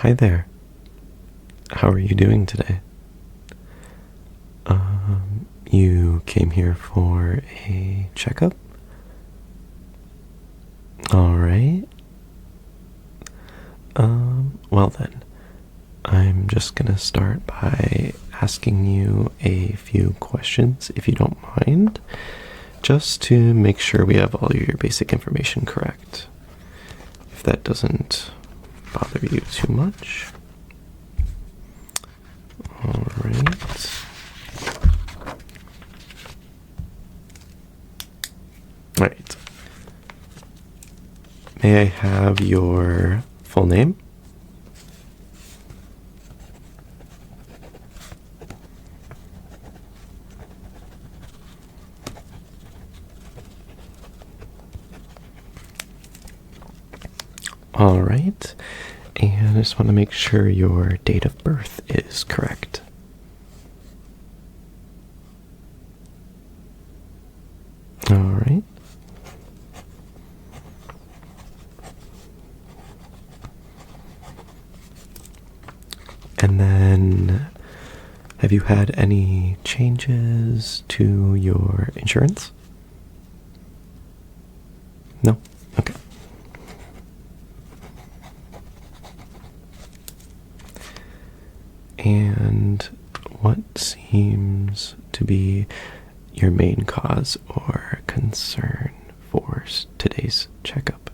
Hi there. How are you doing today? You came here for a checkup? Alright. Well then, I'm just gonna start by asking you a few questions, if you don't mind, just to make sure we have all your basic information correct. If that doesn't bother you too much. Alright. Alright. May I have your full name? Alright. And I just want to make sure your date of birth is correct. Alright. And then, have you had any changes to your insurance? No? Okay. And what seems to be your main cause or concern for today's checkup?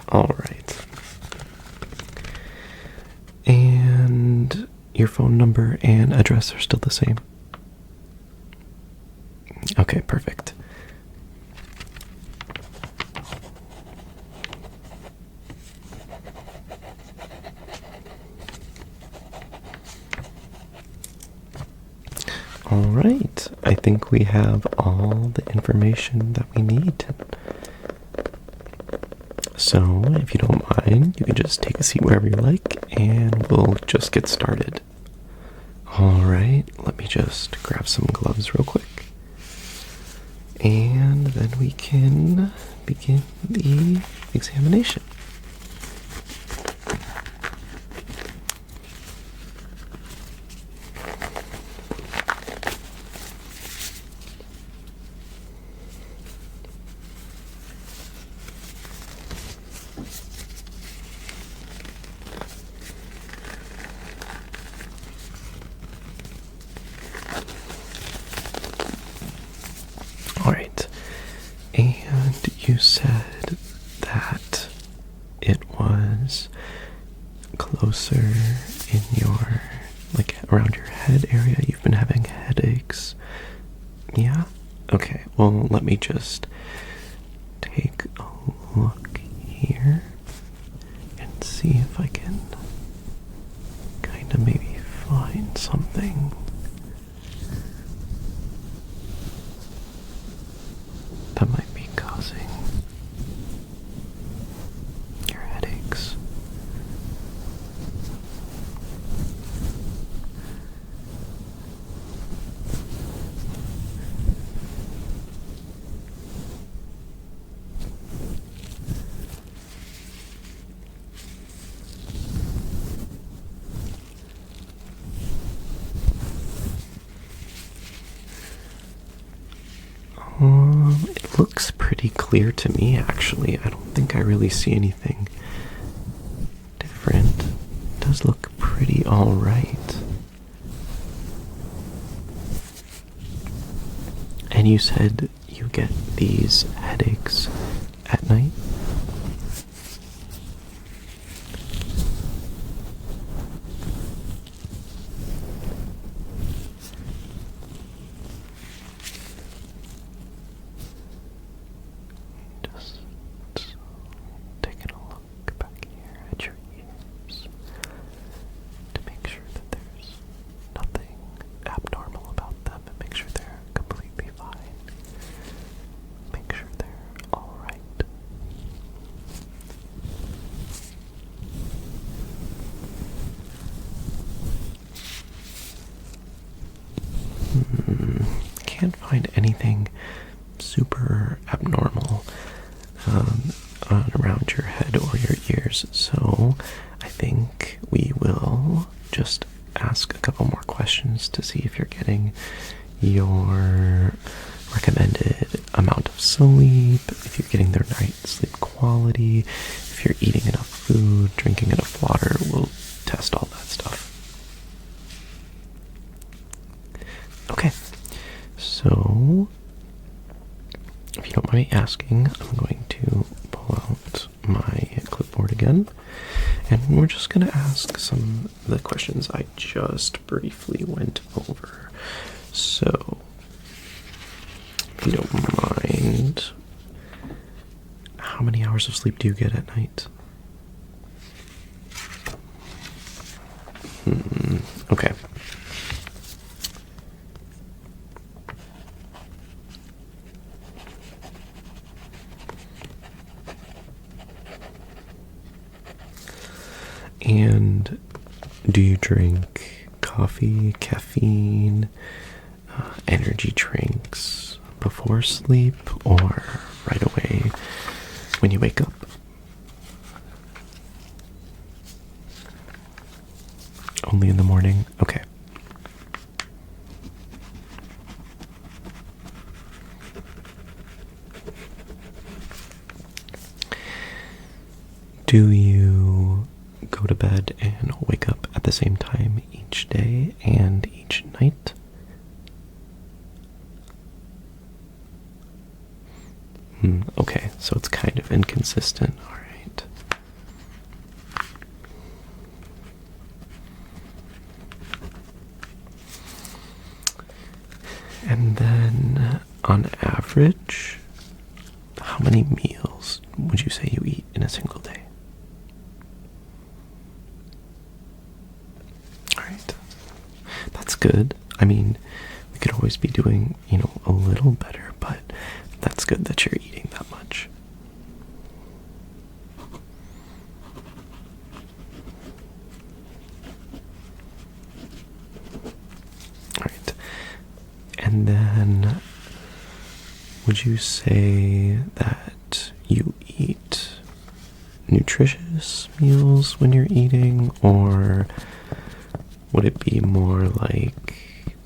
All right. And your phone number and address are still the same? Okay, perfect. All right. I think we have all the information that we need. So, if you don't mind, you can just take a seat wherever you like, and we'll just get started. Alright, let me just grab some gloves real quick. And then we can begin the examination. Alright, and you said that it was closer in your, like around your head area, you've been having headaches. Yeah? Okay, well, let me just take a look here and see if I can kind of maybe find something. That might be causing your headaches. It looks pretty clear to me, actually. I don't think I really see anything different. It does look pretty alright. And you said you get these headaches at night? Taking a look back here at your ears to make can't find anything super abnormal around your head or your ears, so I think we will just ask a couple more questions to see if you're getting your recommended amount of sleep, if you're getting the right sleep quality, if you're eating enough food, drinking enough water. We'll test all that stuff. Okay, so if you don't mind me asking, I'm going to pull out my clipboard again, and we're just going to ask some of the questions I just briefly went over. So, if you don't mind, how many hours of sleep do you get at night? Okay. And do you drink coffee, caffeine, energy drinks before sleep, or right away when you wake up? Only in the morning? Okay. Do you go to bed and wake up at the same time each day and each night? Okay, so it's kind of inconsistent. All right. And then, on average, how many meals would you say you eat in a single day? Alright. That's good. I mean, we could always be doing, a little better, but that's good that you're eating that much. Alright. And then, would you say that you eat nutritious meals when you're eating, or would it be more like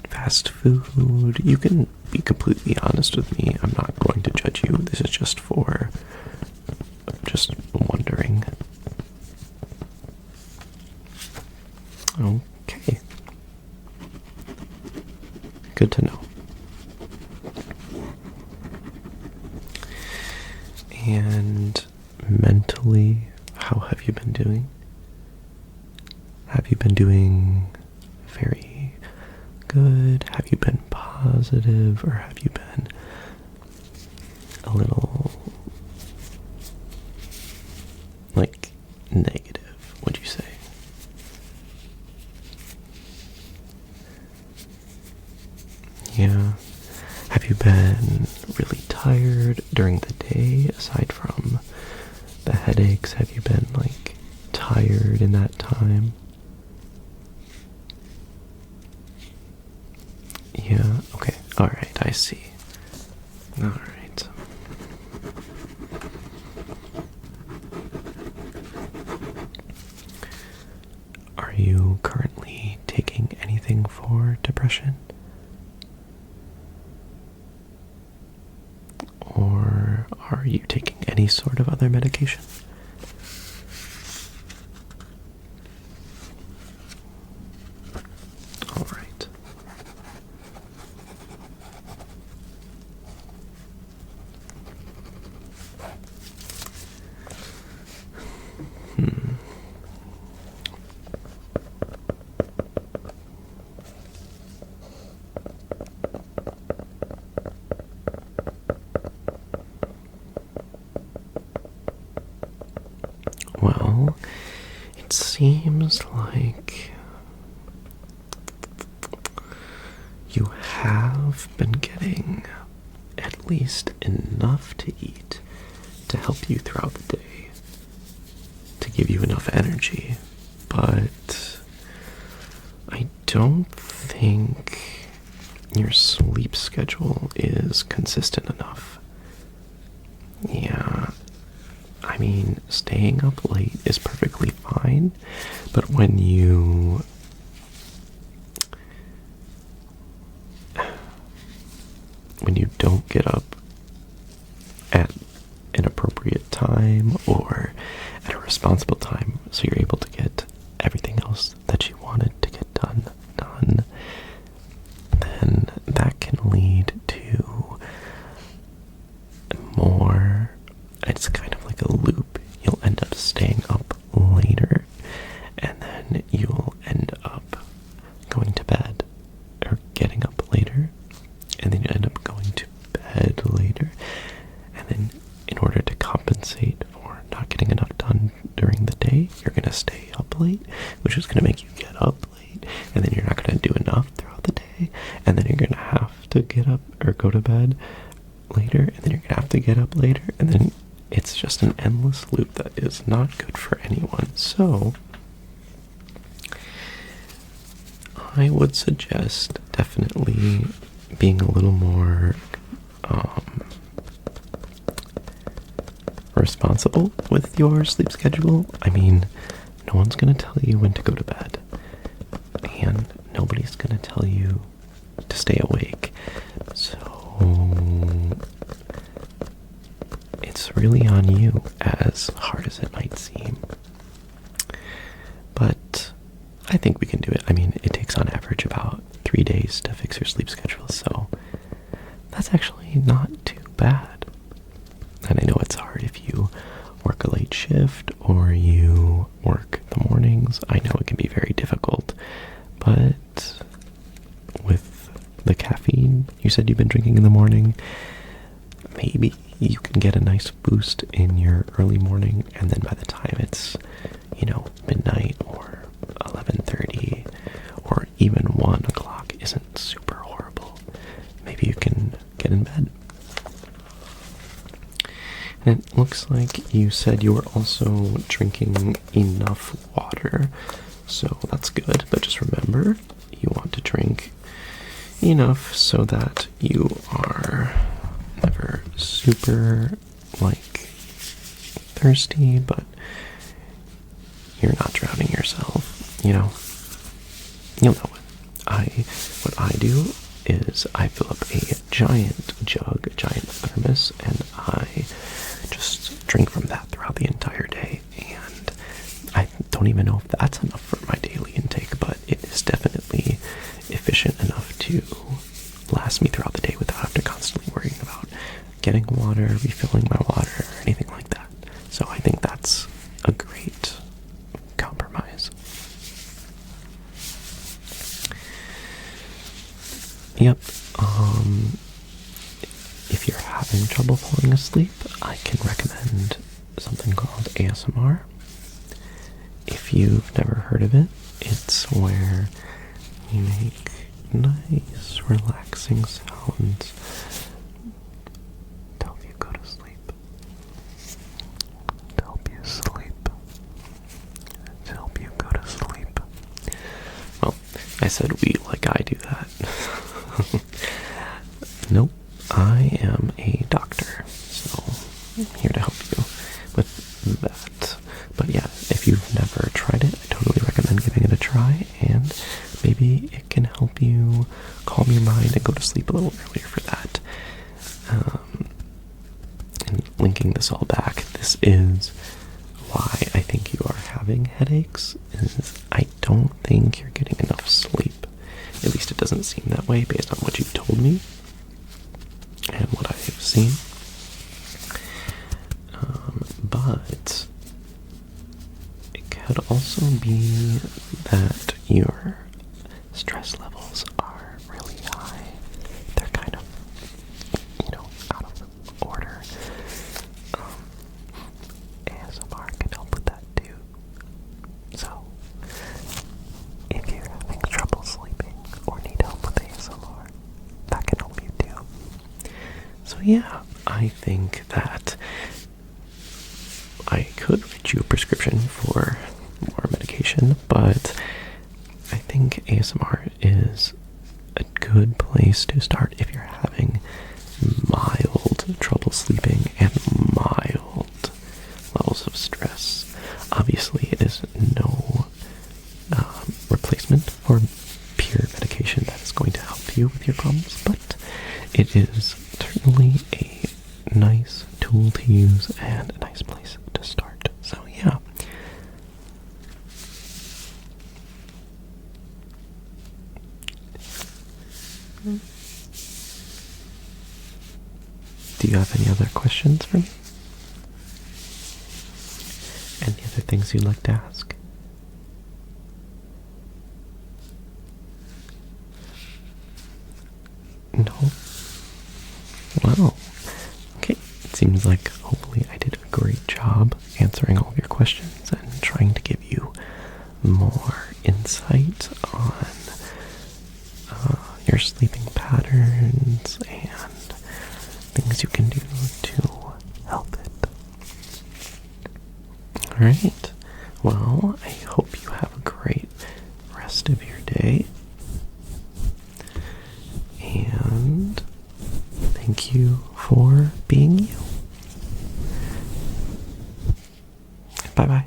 fast food? You can be completely honest with me. I'm not going to judge you. This is just wondering. Okay. Good to know. And mentally, how have you been doing? Have you been doing very good? Have you been positive, or have you been a little, negative, would you say? Yeah. Have you been really tired during the day, aside from the headaches? Have you been, tired in that time? Yeah, okay. Alright, I see. Alright. Are you currently taking anything for depression? Or are you taking any sort of other medication? Alright. Well, it seems like you have been getting at least enough to eat to help you throughout the day, to give you enough energy, but I don't think your sleep schedule is consistent enough. Yeah, I mean, staying up late is perfectly fine, but when you don't get up at an appropriate time or at a responsible time, so you're able to get everything else that you wanted to get done, then that can lead to more, it's kind of like a loop. You'll end up staying up later, and then you'll end up going to bed, or getting up later, and then you end up going to bed later, and then in order to compensate for not getting enough done during the day, you're going to stay up late, which is going to make you get up late, and then you're not going to do enough throughout the day, and then you're going to have to get up or go to bed later, and then you're going to have to get up later, and then it's just an endless loop that is not good for anyone. So I would suggest definitely being a little more responsible with your sleep schedule. I mean, no one's going to tell you when to go to bed, and nobody's going to tell you to stay awake. So it's really on you, as hard as it might seem. But I think we can do it. I mean, it takes on average about 3 days to fix your sleep schedule, so that's actually not too bad. And I know it's hard if you work a late shift or you work the mornings. I know it can be very difficult, but with the caffeine you said you've been drinking in the morning, maybe you can get a nice boost in your early morning, and then by the time it's, midnight or 11:30 or even 1 o'clock isn't super horrible. Maybe you can get in bed. And it looks like you said you were also drinking enough water, so that's good. But just remember, you want to drink enough so that you are never super, thirsty, but you're not drowning yourself, You'll know it. What I do is I fill up a giant jug, a giant thermos, and I just drink from that throughout the entire day. And I don't even know if that's enough for my daily intake, but it is definitely efficient enough to last me throughout the day without having to constantly worrying about getting water, refilling my water, or anything like that. So I think that's a great compromise. Yep. If you're having trouble falling asleep, I can recommend something called ASMR. If you've never heard of it, it's where you make nice, relaxing sounds to help you go to sleep. To help you sleep. To help you go to sleep. Well, I said we like I do that. Nope, I am a doctor, so I'm here to help you with that. But yeah, if you've never tried it, I totally recommend giving it a try, and maybe it can help you calm your mind and go to sleep a little earlier for that. And linking this all back, this is why I think you are having headaches, is I don't think you're getting enough sleep. At least it doesn't seem that way based on what you've told me and what I've seen. But it could also be that your stress levels are really high. They're kind of, out of order. ASMR can help with that too. So, if you're having trouble sleeping or need help with ASMR, that can help you too. So yeah, I think that I could write you a prescription for more medication, but I think ASMR is a good good place to start if you're having mild trouble sleeping and mild levels of stress. Obviously, it is no replacement for pure medication that is going to help you with your problems, but it is certainly a nice tool to use and a nice place to start. So yeah. Do you have any other questions for me? Any other things you'd like to ask? No? Wow. Okay, it seems like hopefully I did a great job answering all of your questions and trying to give you more insight on your sleeping patterns and things you can do to help it. Alright, well, I hope you have a great rest of your day. And thank you for being you. Bye-bye.